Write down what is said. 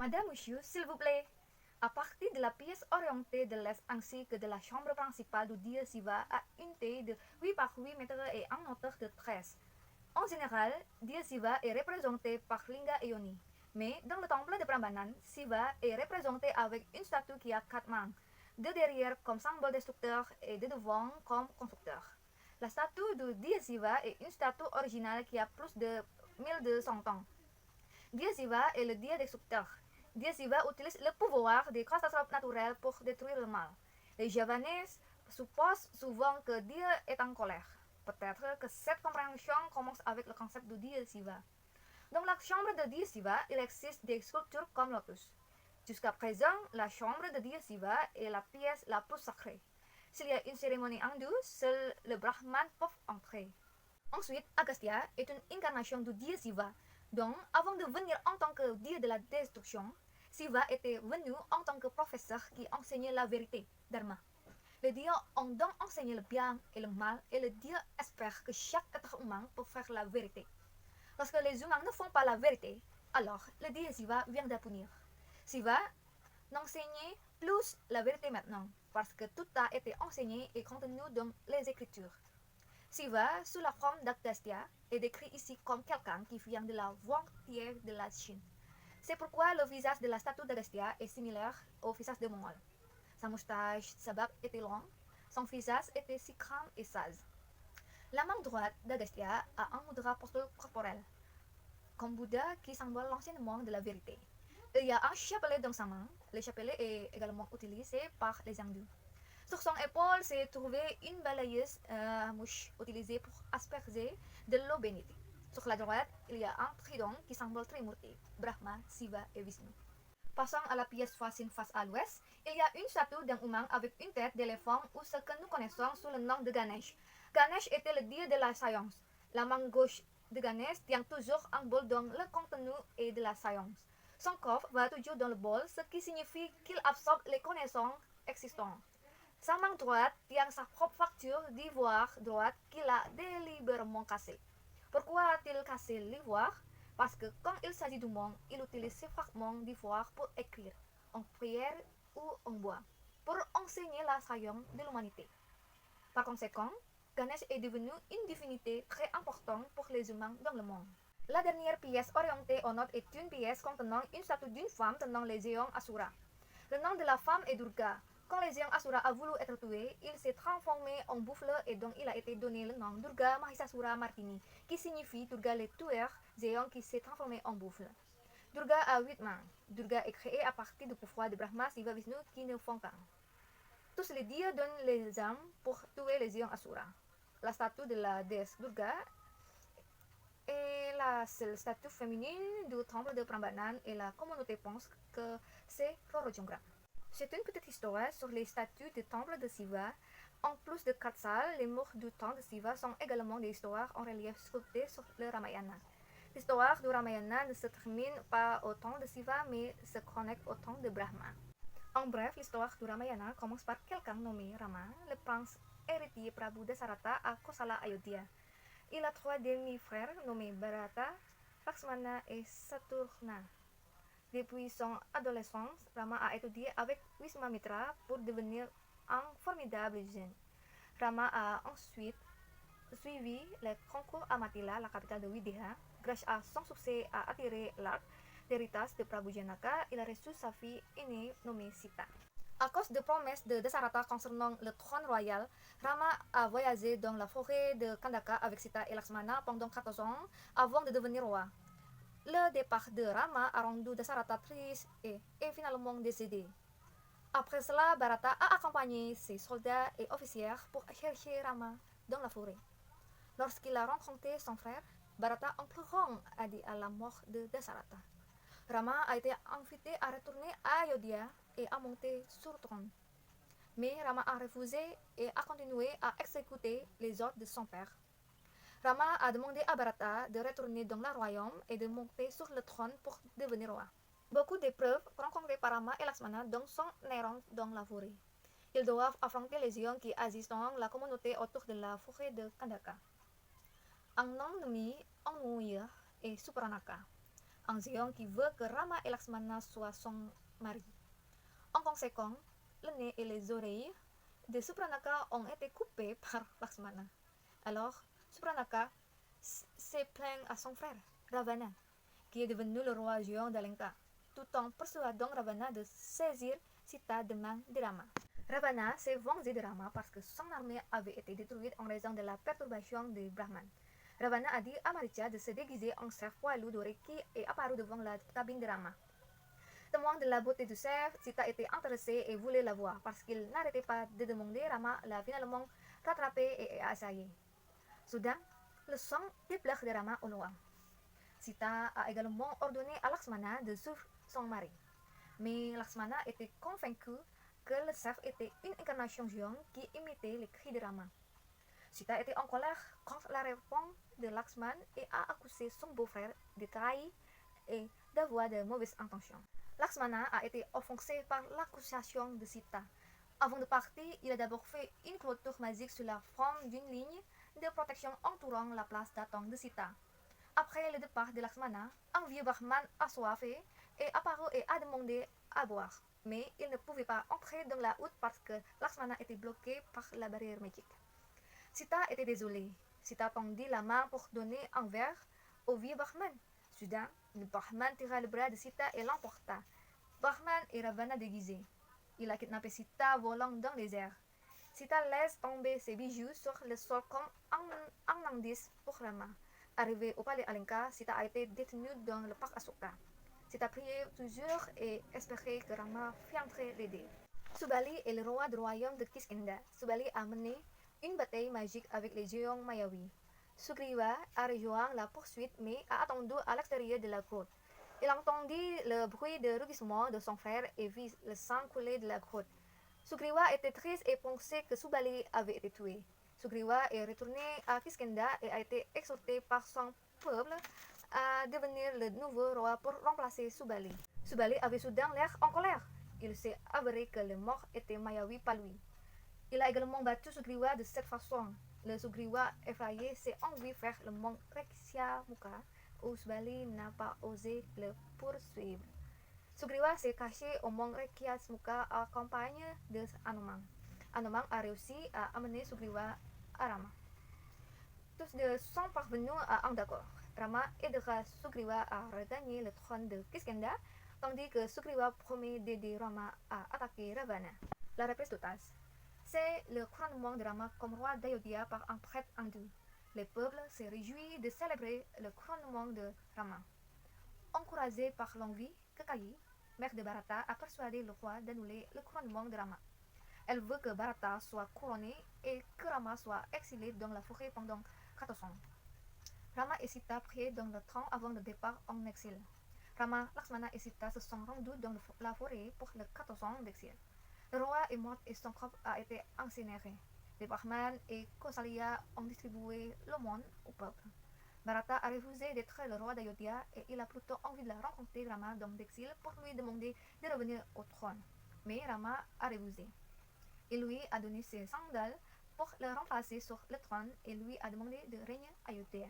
Madame, monsieur, s'il vous plaît. À partir de la pièce orientée de l'est ainsi que de la chambre principale du dieu Siva à une taille de 8 par 8 mètres et en hauteur de 13. En général, dieu Siva est représenté par Linga et Yoni. Mais dans le temple de Prambanan, Siva est représenté avec une statue qui a 4 mains, de derrière comme symbole destructeur et de devant comme constructeur. La statue du dieu Siva est une statue originale qui a plus de 1200 ans. Dieu Siva est le dieu destructeur. Dieu Siva utilise le pouvoir des catastrophes naturelles pour détruire le mal. Les Javanais supposent souvent que Dieu est en colère. Peut-être que cette compréhension commence avec le concept de Dieu Siva. Dans la chambre de Dieu Siva, il existe des sculptures comme lotus. Jusqu'à présent, la chambre de Dieu Siva est la pièce la plus sacrée. S'il y a une cérémonie hindoue, seul le Brahman peut entrer. Ensuite, Agastya est une incarnation du dieu Siva. Donc, avant de venir en tant que dieu de la destruction, Siva était venu en tant que professeur qui enseignait la vérité, Dharma. Les dieux ont donc enseigné le bien et le mal, et le dieu espère que chaque être humain peut faire la vérité. Lorsque les humains ne font pas la vérité, alors le dieu Siva vient de punir. Siva n'enseignait plus la vérité maintenant, parce que tout a été enseigné et contenu dans les Écritures. Siva, sous la forme d'Agastya, est décrit ici comme quelqu'un qui vient de la frontière de la Chine. C'est pourquoi le visage de la statue d'Agastya est similaire au visage de Mongol. Sa moustache, sa barbe était longue, son visage était si calme et sage. La main droite d'Agastya a un mudra corporel, comme Bouddha qui symbole l'enseignement de la vérité. Il y a un chapelet dans sa main. Le chapelet est également utilisé par les hindous. Sur son épaule s'est trouvée une balayeuse mouche utilisée pour asperger de l'eau bénite. Sur la droite, il y a un trident qui symbole Trimurti, Brahma, Shiva et Vishnu. Passons à la pièce voisine face à l'ouest, il y a une statue d'un humain avec une tête d'éléphant ou ce que nous connaissons sous le nom de Ganesh. Ganesh était le dieu de la science. La main gauche de Ganesh tient toujours un bol dont le contenu est de la science. Son corps va toujours dans le bol, ce qui signifie qu'il absorbe les connaissances existantes. Sa main droite tient sa propre facture d'ivoire droite qu'il a délibérément cassée. Pourquoi a-t-il cassé l'ivoire? Parce que quand il s'agit du monde, il utilise ces fragments d'ivoire pour écrire, en prière ou en bois, pour enseigner la science de l'humanité. Par conséquent, Ganesh est devenu une divinité très importante pour les humains dans le monde. La dernière pièce orientée au nord est une pièce contenant une statue d'une femme tenant les géants Asura. Le nom de la femme est Durga. Quand les géants Asura a voulu être tué, il s'est transformé en buffle et donc il a été donné le nom Durga Mahisasura Martini, qui signifie Durga le tueur géant qui s'est transformé en buffle. Durga a 8 mains. Durga est créée à partir du pouvoir de Brahma, Shiva, Vishnu qui ne font qu'un. Tous les dieux donnent les armes pour tuer les géants Asura. La statue de la déesse Durga est la seule statue féminine du temple de Prambanan et la communauté pense que c'est Rorojongra. C'est une petite histoire sur les statues du temple de Shiva. En plus de 4 salles, les murs du temple de Shiva sont également des histoires en relief sculptées sur le Ramayana. L'histoire du Ramayana ne se termine pas au temple de Shiva mais se connecte au temple de Brahma. En bref, l'histoire du Ramayana commence par quelqu'un nommé Rama, le prince héritier Prabhu Dasarata à Kosala Ayodhya. Il a 3 demi-frères nommés Bharata, Lakshmana et Saturna. Depuis son adolescence, Rama a étudié avec Wiswamitra pour devenir un formidable génie. Rama a ensuite suivi les concours à Mathila, la capitale de Vidya. Grâce à son succès à attirer l'arc d'héritage de Prabhu Janaka, il a reçu sa fille aînée nommée Sita. À cause de promesses de Dasarata concernant le trône royal, Rama a voyagé dans la forêt de Kandaka avec Sita et Lakshmana pendant 14 ans avant de devenir roi. Le départ de Rama a rendu Dasarata triste et est finalement décédé. Après cela, Bharata a accompagné ses soldats et officiers pour chercher Rama dans la forêt. Lorsqu'il a rencontré son frère, Bharata en pleurant a dit à la mort de Dasarata. Rama a été invité à retourner à Ayodhya et à monter sur le trône. Mais Rama a refusé et a continué à exécuter les ordres de son père. Rama a demandé à Bharata de retourner dans le royaume et de monter sur le trône pour devenir roi. Beaucoup d'épreuves rencontrées par Rama et Lakshmana dans son errance dans la forêt. Ils doivent affronter les géants qui agissent dans la communauté autour de la forêt de Kandaka. Un ennemi ennuyeux est Supranaka. un géant qui veut que Rama et Lakshmana soient son mari. En conséquence, le nez et les oreilles de Supranaka ont été coupés par Lakshmana. Alors, Supranaka s'est plaint à son frère, Ravana, qui est devenu le roi géant d'Alenka, tout en persuadant Ravana de saisir Sita de main de Rama. Ravana s'est vengé de Rama parce que son armée avait été détruite en raison de la perturbation des Brahmanes. Ravana a dit à Maricha de se déguiser en cerf poilu doré qui est apparu devant la cabine de Rama. Témoin de la beauté du cerf, Sita était intéressée et voulait la voir parce qu'il n'arrêtait pas de demander. Rama l'a finalement rattrapée et assaillie. Soudain, le son déplaire de Rama au loin. Sita a également ordonné à Lakshmana de suivre son mari. Mais Lakshmana était convaincu que le cerf était une incarnation géante qui imitait les cris de Rama. Sita était en colère contre la réponse de Lakshman et a accusé son beau-frère de trahir et d'avoir de mauvaises intentions. Lakshmana a été offensé par l'accusation de Sita. Avant de partir, il a d'abord fait une clôture magique sur la forme d'une ligne de protection entourant la place d'attente de Sita. Après le départ de Lakshmana, un vieux Brahman assoiffé est apparu et a demandé à boire. Mais il ne pouvait pas entrer dans la hutte parce que Lakshmana était bloqué par la barrière magique. Sita était désolée. Sita tendit la main pour donner un verre au vieux Brahman. Soudain, le Brahman tira le bras de Sita et l'emporta. Brahman et Ravana déguisés. Il a kidnappé Sita volant dans les airs. Sita laisse tomber ses bijoux sur le sol comme un indice pour Rama. Arrivée au palais Alenka, Sita a été détenue dans le parc Ashoka. Sita priait toujours et espérait que Rama viendrait l'aider. Subali est le roi du royaume de Kiskindha. Subali a mené une bataille magique avec les géants Mayavi. Sugriva a rejoint la poursuite mais a attendu à l'extérieur de la grotte. Il entendit le bruit de rugissement de son frère et vit le sang couler de la grotte. Sugriva était triste et pensait que Subali avait été tué. Sugriva est retourné à Kiskindha et a été exhorté par son peuple à devenir le nouveau roi pour remplacer Subali. Subali avait soudain l'air en colère. Il s'est avéré que le mort était Mayavi, pas lui. Il a également battu Sugriva de cette façon. Le Sugriva effrayé s'est enlevé vers le mont Rekshamuka où Subali n'a pas osé le poursuivre. Sugriva s'est caché au mont Rekshamuka accompagné de Hanuman. Hanuman a réussi à amener Sugriva à Rama. Tous deux sont parvenus à un accord. Rama aidera Sugriva à regagner le trône de Kiskindha, tandis que Sugriva promet d'aider Rama à attaquer Ravana. La reprise de Taz. C'est le couronnement de Rama comme roi d'Ayodhya par un prêtre hindou. Le peuple s'est réjoui de célébrer le couronnement de Rama. Encouragé par l'envie, Kekayi, mère de Bharata, a persuadé le roi d'annuler le couronnement de Rama. Elle veut que Bharata soit couronné et que Rama soit exilé dans la forêt pendant 14 ans. Rama et Sita priaient dans le train avant le départ en exil. Rama, Lakshmana et Sita se sont rendus dans la forêt pour les 14 ans d'exil. Le roi est mort et son corps a été incinéré. Les Brahmanes et Kausalya ont distribué le monde au peuple. Bharata a refusé d'être le roi d'Ayodhya et il a plutôt envie de la rencontrer Rama dans l'exil pour lui demander de revenir au trône. Mais Rama a refusé. Il lui a donné ses sandales pour le remplacer sur le trône et lui a demandé de régner à Ayodhya.